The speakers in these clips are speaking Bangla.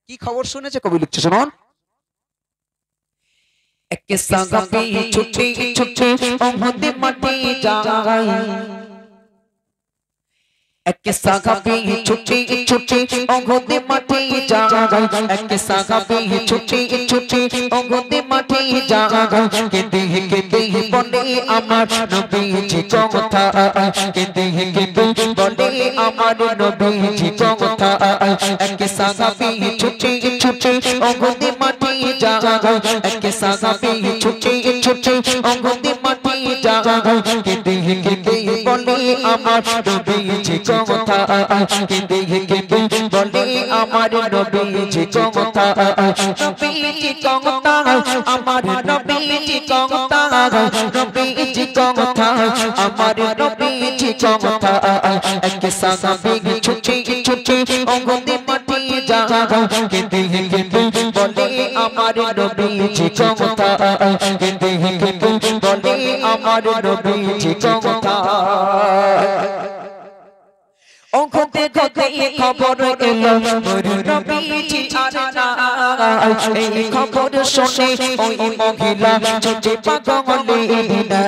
কি খবর শুনেছে কবি লিখছে শুনুন। একে সাগাপি ছুটে ছুটে ওহদে মাঠে যায়, একে সাগাপি ছুটে ছুটে ওহদে মাঠে যায়, একে সাগাপি ছুটে ছুটে ওহদে মাঠে যায়। কেঁদে কেঁদে বলে আমার নবীজি কথা, কেঁদে কেঁদে বলে আমার নবীজি কথা। একে সাগাপি ছুটে ছুটে ওহদে মাঠে যায়, একে সাগাপি ছুটে ছুটে ওহদে মাঠে যায়। কেঁদে কেঁদে বলে আমার নবীজি কথা, কেঁদে কেঁদে বলে আমার নবীজি কথা। নবীজি কথা, আমার নবীজি কথা, নবীজি কথা, আমার নবীজি কথা। একে সাগাপি ছুটে ছুটে ওহদে মাঠে যায়, কেঁদে কেঁদে বলে আমার নবীজি কথা, কেঁদে কেঁদে বলে আমার নবীজি কথা। ওহদে গদে খবর এলো মোর নবীজি আর নাই, এই খবর শুনে ওই মহিলা ছুটে পাগলে দিনা।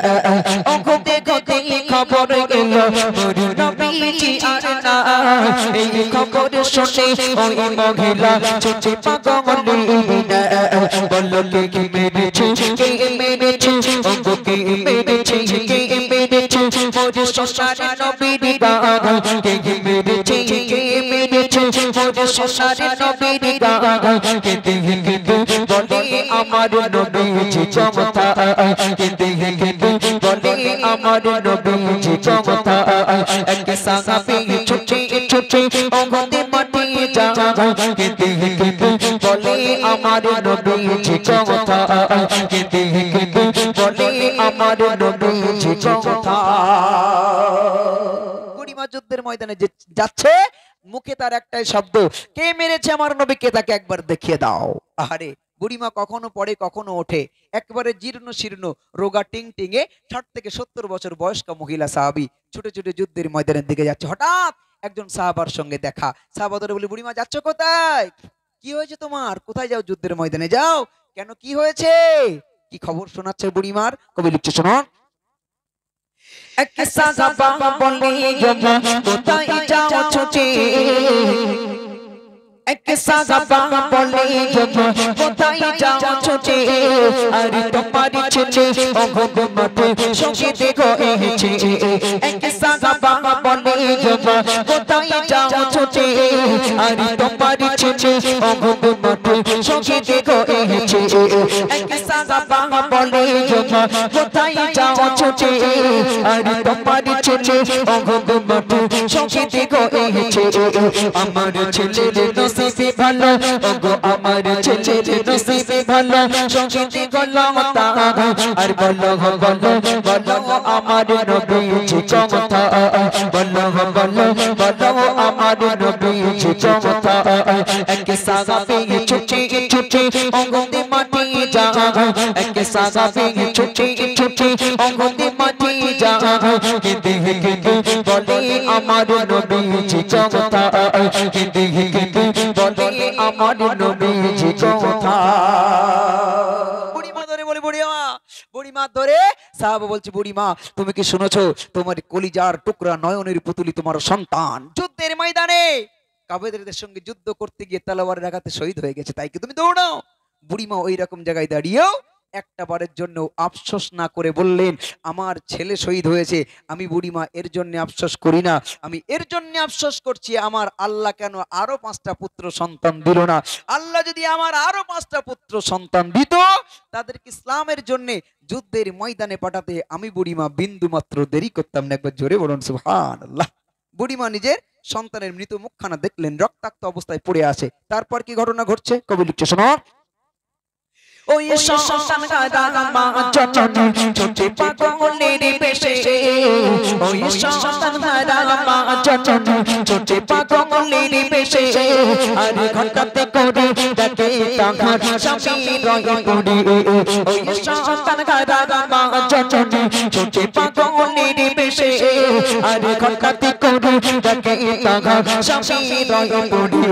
ওহদে গদে খবর এলো মোর নবীজি আর নাই, এই খবর শুনে ওই মহিলা ছুটে পাগলে দিনা। বললো কে মেরেছে, কে মেরেছে, ওগো কে মেরেছে, কে মেরেছে মোর সোনার নবীর গান, কে মেরেছে, কে মেরেছে মোর সোনার নবীর গান। কেঁদে কেঁদে বলে আমার নবীজি কথা, কেঁদে কেঁদে বলে আমার নবীজি কথা। একে সাগাপি ছুটে ছুটে ওহদে মাঠে যায়, কেঁদে কেঁদে বলে আমার নবীজি কথা, কেঁদে কেঁদে বলে আমার নবীজি কথা। বুড়িমা যুদ্ধের ময়দানে যে যাচ্ছে, মুখে তার একটাই শব্দ, কে মেরেছে আমার নবীকে, তাকে একবার দেখিয়ে দাও। আরে বুড়িমা কখনো পড়ে কখনো ওঠে, একবারে জীর্ণ শীর্ণ রোগা টিং টিঙে ৬০ থেকে ৭০ বছর বয়স্ক মহিলা সাহাবী ছুটে ছুটে যুদ্ধের ময়দানের দিকে যাচ্ছে। হঠাৎ একজন সাহাবার সঙ্গে দেখা, সাহাবাদের বলে, বুড়িমা যাচ্ছ কোথায়, কি হয়েছে তোমার, কোথায় যাও, যুদ্ধের ময়দানে যাও কেন, কি হয়েছে, কি খবর শোনাচ্ছে বুড়িমার, কবি লিখছে শুনুন। এক সাহাবা বলে কোথায় যাও ছুটে, এক সাহাবা বলে কোথায় যাও ছুটে, আরে তোমার ছেলে ওহদে মাঠে শহীদ হয়েছে। এক সাহাবা বলে কোথায় যাও ছুটে, আরে তোমার ছেলে ওহদে মাঠে শহীদ হয়েছে। এক সাহাবা বলে কোথায় যাও ছুটে, আরে তোমার ছেলে ওহদে মাঠে শহীদ হয়েছে। আমার ছেলের নসিবে ভালো, ওগো আমার ছেলের নসিবে ভালো, শহীদ হলো তারা। আর বলো বলো বলো আমার নবীজি কথা, বলো বলো বলো আমার নবীজি কথা। এক সাহাবী ছুটে ছুটে ওহদে মাঠে যায়, এক সাহাবী ছুটে ছুটে ওহদে মাঠে যায়। কেঁদে কেঁদে বলে আমার নবীজি কথা, কেঁদে কেঁদে বলে আমার নবীজি কথা। বুড়িমা ধরে বলে, বুড়িমা, বুড়িমা ধরে সাহাবা বলছে, বুড়িমা তুমি কি শুনেছো, তোমার কলিজার টুকরা নয়নের পুতুলি তোমার সন্তান যুদ্ধের ময়দানে কাফেরদের সঙ্গে যুদ্ধ করতে গিয়ে তলোয়ারের আঘাতে শহীদ হয়ে গেছে, তাই কি তুমি দৌড়াও। বুড়িমা ওই রকম জায়গায় দাঁড়িয়েও একটা বারের জন্য আফসোস না করে বললেন, আমার ছেলে শহীদ হয়েছে, আমি বুড়িমা এর জন্য আফসোস করি না, আমি এর জন্য আফসোস করছি আমার আল্লাহ কেন আরো 5টা পুত্র সন্তান দিল না। আল্লাহ যদি আমার আরো 5টা পুত্র সন্তান দিত, তাদেরকে ইসলামের জন্য যুদ্ধের ময়দানে পাঠাতে আমি বুড়িমা বিন্দু মাত্র দেরি করতাম না। একবার জোরে বলুন সুবহানাল্লাহ। বুড়িমা নিজের সন্তানের মৃত মুখখানা দেখলেন, রক্তাক্ত অবস্থায় পড়ে আছে। তারপর কি ঘটনা ঘটছে কবি লিখছে শোনো। ওই সন্তান কাঁদা মা জননী ছুটে পাগলের বেশে, ওই সন্তান কাঁদা মা জননী ছুটে পাগলের বেশে। আর ঘন্টাতে করে দেখে তাহার স্বামী রয়ে পড়ে, ওই সন্তান কাঁদা মা চচনে ছোটে পাগলের বেশে আরে ঘটাতে করে ডাকে তাগা স্বামী রয় পড়ে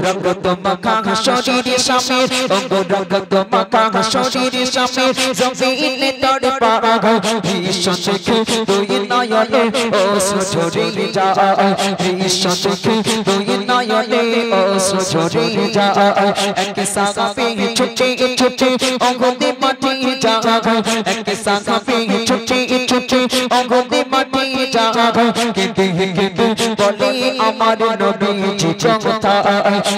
রক্ত মাখা শরীরে স্বামী অঙ্গ রক্ত মাখা শরীরে স্বামী জমিনে তড়ে পাগা ভীষণ দেখে দুই নয়নে অশ্রু ঝরে যায় ভীষণ দেখে দুই নয়নে অশ্রু ঝরে যায় এক সাগা পেয়ে ছুটে ছুটে অঙ্গতে মাটি যায় এক সাগা পেয়ে ছুটে ছুটে অঙ্গতে মাটি যায় কেঁদে কেঁদে বলে আমার নবীজি চমতা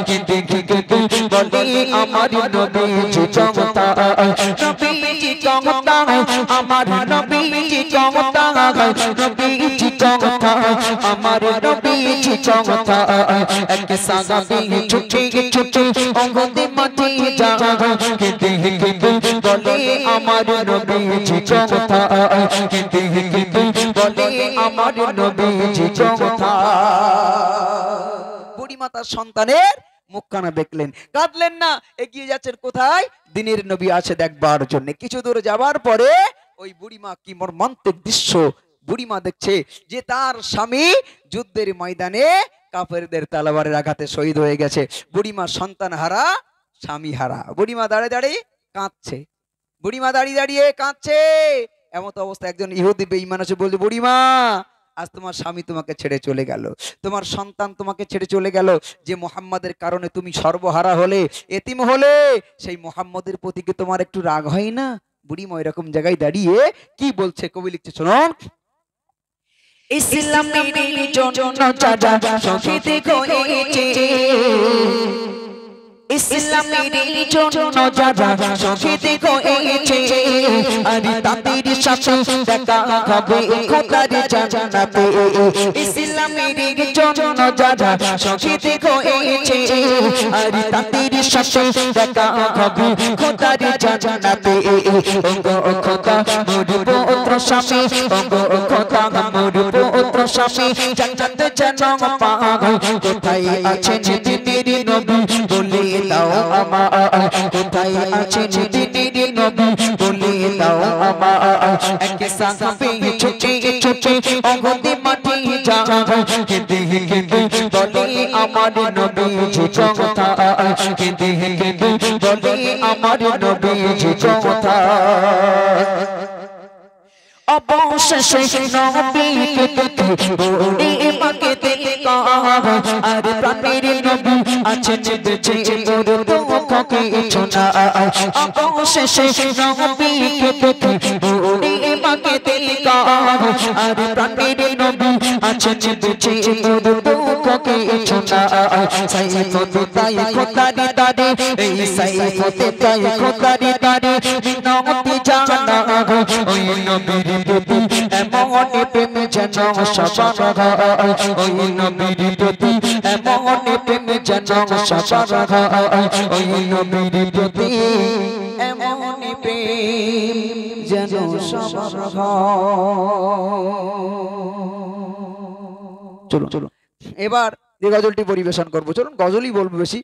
কেঁদে কেঁদে বলে আমার নবীজি চমতা নবীজি চমতা আমার নবীজি চমতা নবীজি চমতা আমার নবীজি চমতা এক সাগা পেয়ে ছুটে ছুটে অঙ্গতে মাটি যায় কেঁদে কেঁদে বলে আমার নবীজি চমতা কেঁদে কেঁদে বলে আমার নবীজি চমতা বুড়িমা তার সন্তানের মুখখানা দেখলেন, কাঁদলেন না, এগিয়ে যাচ্ছেন কোথায়? দিনের নবী আছে দেখবার জন্য। কিছু দূর যাবার পরে ওই বুড়িমা কি মর্মান্তিক দৃশ্য বুড়িমা দেখছে যে তার স্বামী যুদ্ধের ময়দানে কাফেরদের তলোয়ারের আঘাতে শহীদ হয়ে গেছে। বুড়িমা সন্তান হারা, স্বামী হারা। বুড়িমা দাঁড়িয়ে দাঁড়িয়ে কাঁদছে, বুড়িমা দাঁড়িয়ে দাঁড়িয়ে কাঁদছে। এমত অবস্থা একজন ইহুদি বেঈমান আছে, বলছে বুড়িমা আজ তোমার স্বামী তোমাকে ছেড়ে চলে গেল, তোমার সন্তান তোমাকে ছেড়ে চলে গেল, যে মোহাম্মদের কারণে তুমি সর্বহারা হলে, এতিম হলে, সেই মোহাম্মদের প্রতি কি তোমার একটু রাগ হয় না? বুড়িমা এরকম জায়গায় দাঁড়িয়ে কি বলছে, কবি লিখছে শুনুন। ইসলামের জন্য যারা শহীদ হয়েছে, ইসলামের জন্য যারা শহীদ হয়েছে, আরে তাদের সাথে দেখা হবে খোদার জান্নাতে। ইসলামের জন্য যারা শহীদ হয়েছে, আরে তাদের সাথে দেখা হবে খোদার জান্নাতে। ওগো খোদা মোর পুত্র স্বামী, ওগো খোদা মোর পুত্র স্বামী জান্নাত যেন পায়। কোথায় আছেন দিনের নবী বলে দাও আমার, কোথায় আছেন দিনের নবী বলে দাও আমার। এক সাহাবী ছুটে ছুটে অঙ্গতে মাটি যায় কেঁদে কেঁদে বলে আমার নবীজি চমতা, কেঁদে কেঁদে বলে আমার নবীজি চমতা। অবশেষে নবীকে দেখে বুড়িমাকে দেখা, আর প্রাণের নবী আছেন বেঁচে মোর দুঃখকে শোনা। অবশেষে নবীকে দেখে বুড়িমাকে দেখা, আর প্রাণের নবী আছেন বেঁচে মোর দুঃখকে শোনা। সাইফতে তাই খোদারি তারে, এই সাইফতে তাই খোদারি তারে নবী জানা ওই নবীর প্রতি এমন প্রেম যেন সবার ওই নবীর প্রতি এমন প্রেম যেন সবার ওই নবীর প্রতি এমন প্রেম যেন সবার। চলুন চলুন এবার যে গজলটি পরিবেশন করবো, চলুন গজলই বলবো বেশি।